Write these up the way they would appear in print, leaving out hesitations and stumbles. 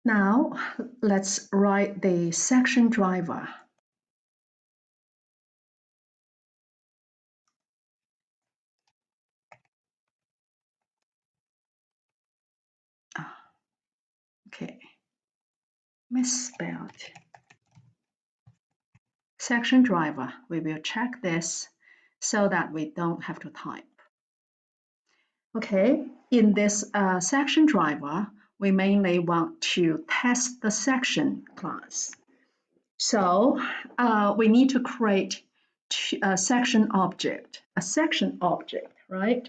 Now, let's write the section driver. Okay, misspelled. Section driver, we will check this so that we don't have to type. Okay, in this section driver, we mainly want to test the section class. So we need to create a section object, right?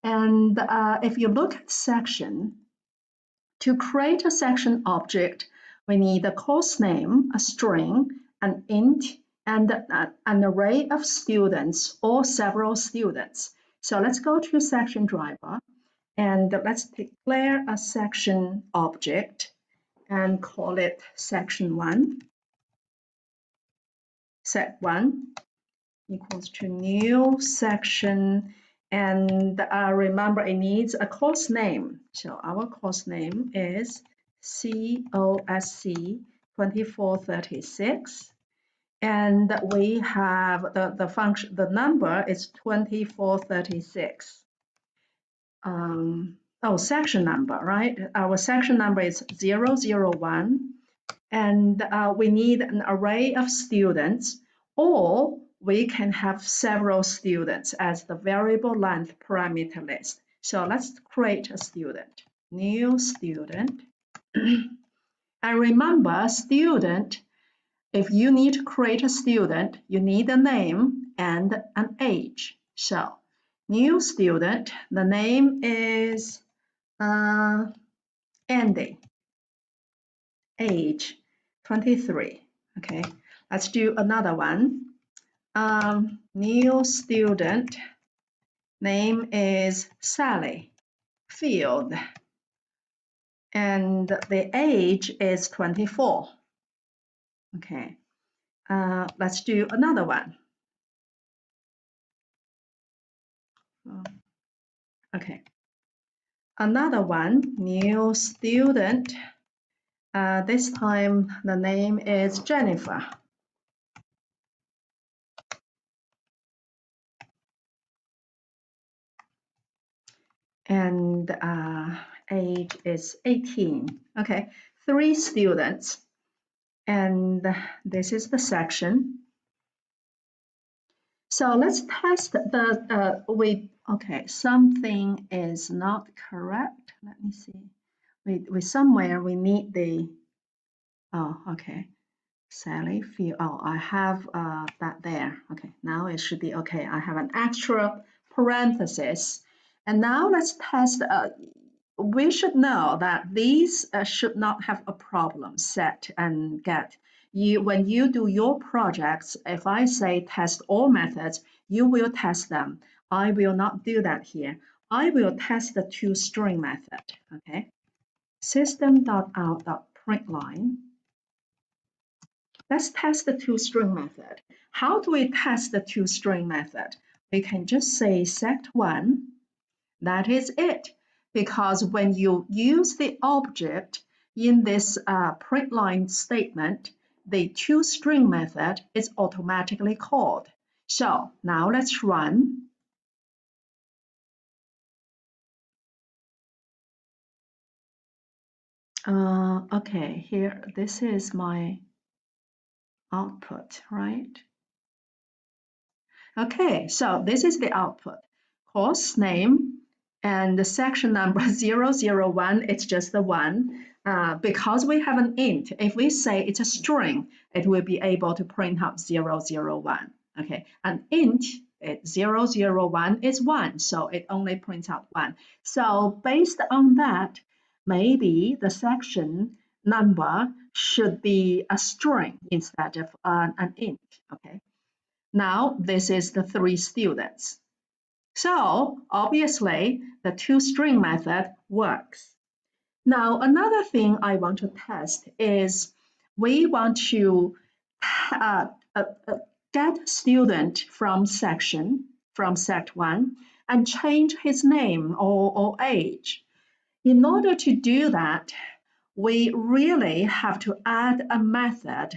And if you look at section, to create a section object, we need a course name, a string, an int, and an array of students or several students. So let's go to section driver and let's declare a section object and call it section1. Sec1 equals to new section, and remember it needs a course name. So our course name is COSC 2436, and we have the function, the number is 2436. Section number, right? Our section number is 001, and we need an array of students, or we can have several students as the variable length parameter list. So let's create a student, new student. And remember, student, if you need to create a student, you need a name and an age. So new student, the name is Andy, age 23. Okay, let's do another one. New student, name is Sally, field, and the age is 24. Okay, let's do another one. Okay, another one, new student. This time the name is Jennifer. And age is 18. Okay, 3 students. And this is the section. So let's test the okay, something is not correct. Let me see. We somewhere we need the okay. Sally field. I have that there. Okay, now it should be okay. I have an extra parenthesis. And now let's test. We should know that these should not have a problem, set and get. When you do your projects, if I say test all methods, you will test them. I will not do that here. I will test the toString method. Okay, system.out.println. Let's test the toString method. How do we test the toString method? We can just say sect1. That is it. Because when you use the object in this println statement, the toString method is automatically called. So now let's run. Okay, here, this is my output, right? Okay, so this is the output. Course name and the section number 001, it's just the one. Because we have an int, if we say it's a string, it will be able to print out 001. Okay, an int, 001 is 1, so it only prints out 1. So based on that, maybe the section number should be a string instead of an int. Okay. Now this is the 3 students. So obviously the toString method works. Now another thing I want to test is we want to get student from sect1 and change his name or age. In order to do that, we really have to add a method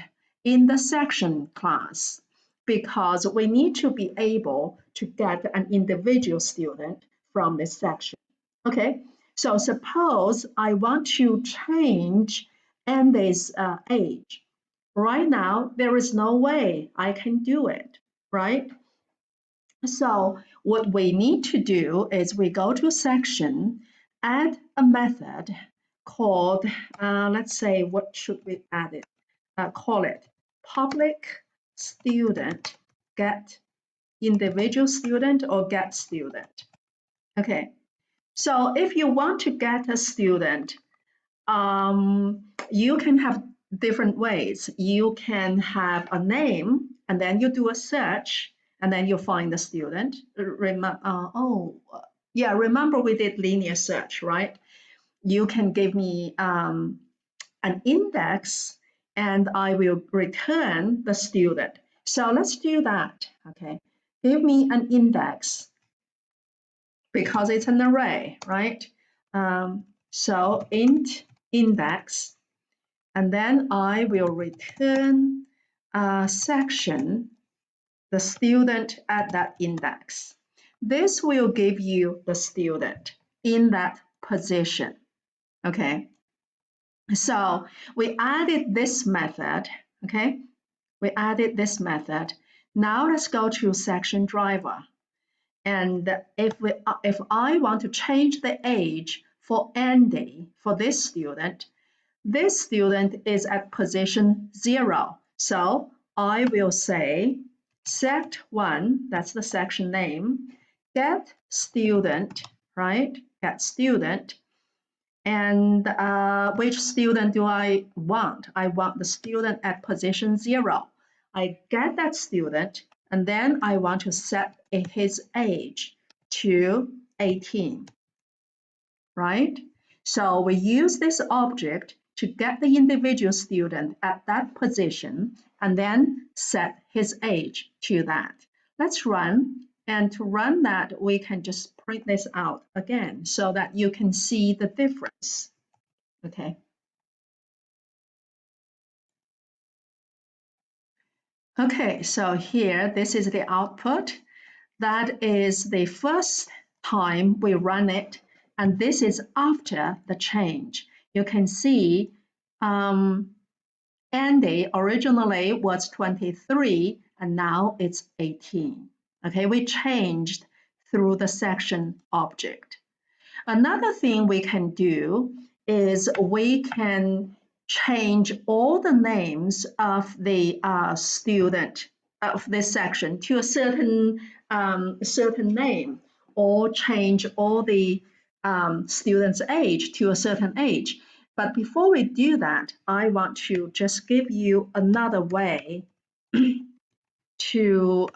in the section class because we need to be able to get an individual student from this section. Okay, so suppose I want to change Andy's age. Right now, there is no way I can do it, right? So what we need to do is we go to section, add a method called, let's say, what should we add it? Call it public student get individual student or get student. Okay, so if you want to get a student, you can have different ways. You can have a name and then you do a search and then you find the student. Remember we did linear search, right? You can give me an index and I will return the student. So let's do that, okay? Give me an index because it's an array, right? So int index, and then I will return a section, the student at that index. This will give you the student in that position, okay? So we added this method, okay? We added this method. Now let's go to SectionDriver. And if I want to change the age for Andy, for this student is at position 0. So I will say sect1, that's the section name, get student, right? Get student. And which student do I want? I want the student at position 0. I get that student, and then I want to set his age to 18, right? So we use this object to get the individual student at that position and then set his age to that. Let's run. And to run that, we can just print this out again so that you can see the difference. Okay. Okay, so here, this is the output. That is the first time we run it, and this is after the change. You can see Andy originally was 23, and now it's 18. Okay, we changed through the section object. Another thing we can do is we can change all the names of the student of this section to a certain name, or change all the students' age to a certain age. But before we do that, I want to just give you another way to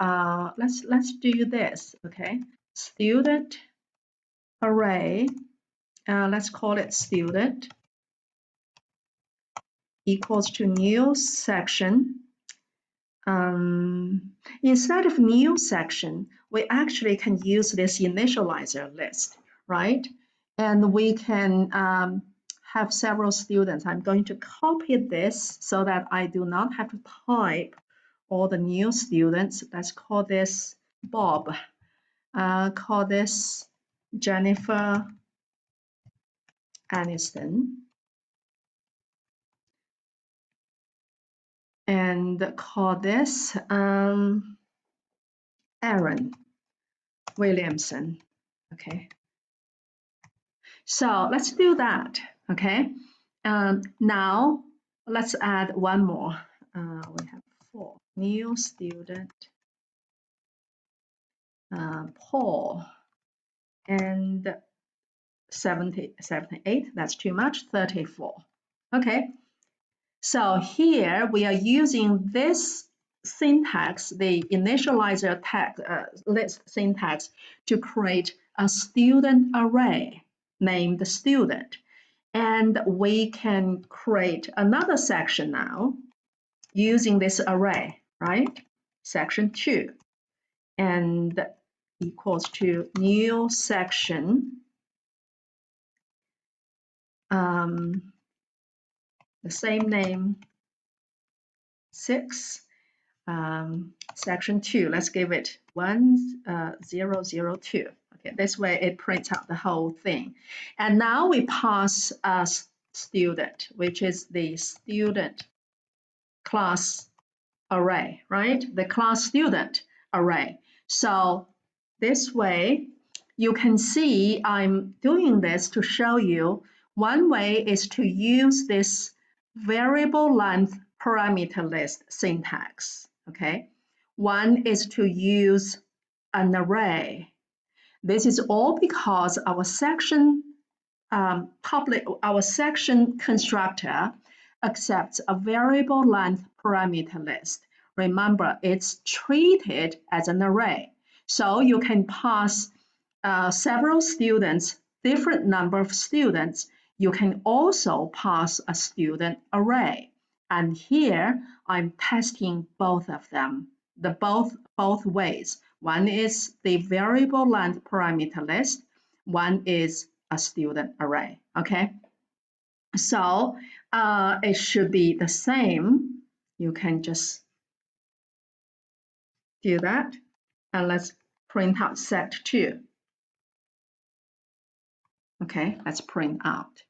let's do this. Okay, student array. Let's call it student equals to new section. Instead of new section, we actually can use this initializer list, right? And we can have several students. I'm going to copy this so that I do not have to type all the new students. Let's call this Bob. Call this Jennifer Aniston. And call this Aaron Williamson. Okay. So let's do that. Okay. Now let's add one more. We have 4 new student, Paul, and 78. That's too much. 34. Okay. So here we are using this syntax, the initializer tag, list syntax, to create a student array named student. And we can create another section now using this array, right? Section 2, and equals to new section. the same name, 6, section 2, let's give it 1002. Okay, this way it prints out the whole thing. And now we pass a student, which is the student class array, right? The class student array. So this way, you can see I'm doing this to show you one way is to use this variable length parameter list syntax, okay? One is to use an array. This is all because our section constructor accepts a variable length parameter list. Remember, it's treated as an array. So you can pass several students, different number of students. You can also pass a student array. And here I'm testing both of them, both ways. One is the variable length parameter list. One is a student array, okay? So it should be the same. You can just do that. And let's print out set2. Okay, let's print out.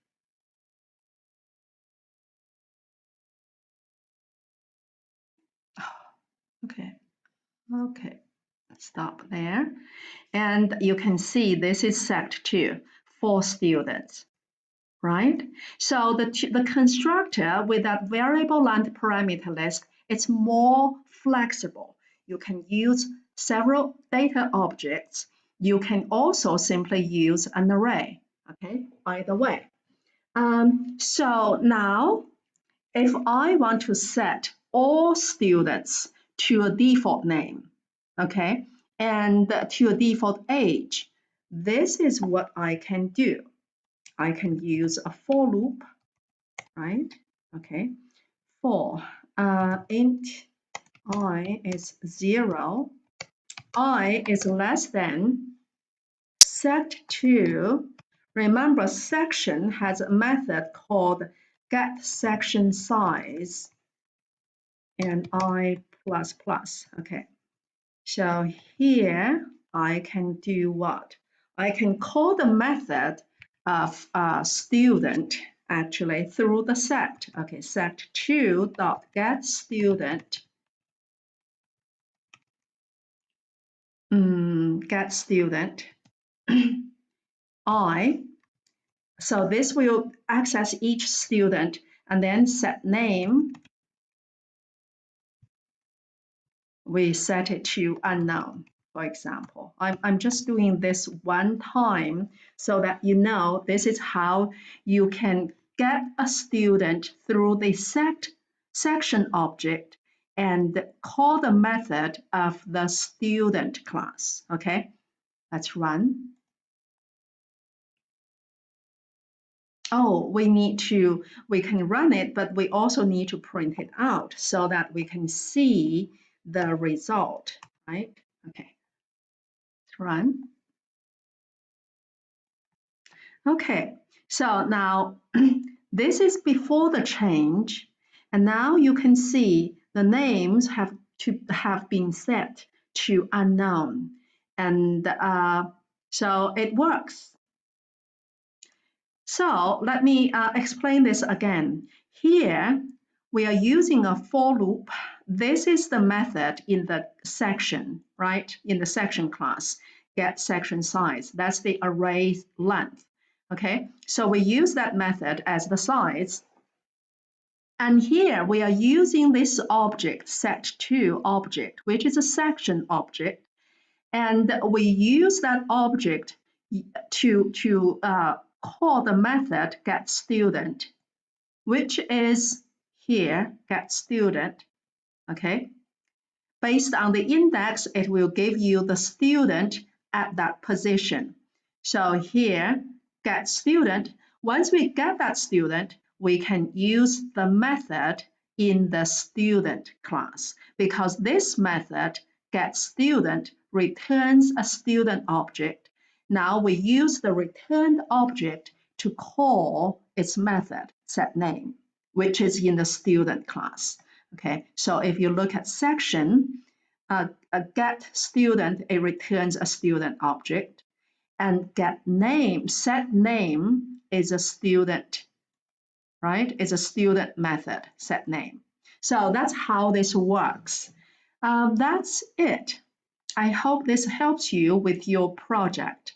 Okay, stop there. And you can see this is set2 for students, right? So the constructor with that variable length parameter list, it's more flexible. You can use several data objects. You can also simply use an array, okay, either way. So now, if I want to set all students to a default name, okay, and to a default age, this is what I can do. I can use a for loop, right? Okay, for int I is 0, I is less than set2. Remember, section has a method called getSectionSize and I++. Okay, so here I can do what? I can call the method of student actually through the set. Okay, set2.getStudent. GetStudent I. So this will access each student and then set name. We set it to unknown, for example. I'm just doing this one time so that you know this is how you can get a student through the section object and call the method of the student class. Okay, let's run. Oh, we can run it, but we also need to print it out so that we can see the result, right? Okay, let's run. Okay, so now this is before the change, and now you can see the names have been set to unknown, and so it works. So let me explain this again. Here, we are using a for loop. This is the method in the section, right? In the section class, getSectionSize. That's the array length. Okay, so we use that method as the size. And here we are using this object, set2 object, which is a section object. And we use that object to call the method getStudent, which is here getStudent. Okay, based on the index, it will give you the student at that position. So here, getStudent. Once we get that student, we can use the method in the student class because this method getStudent returns a student object. Now we use the returned object to call its method setName. which is in the student class. Okay, so if you look at section, a get student, it returns a student object, and get name, set name is a student, right? It's a student method, set name. So that's how this works. That's it. I hope this helps you with your project.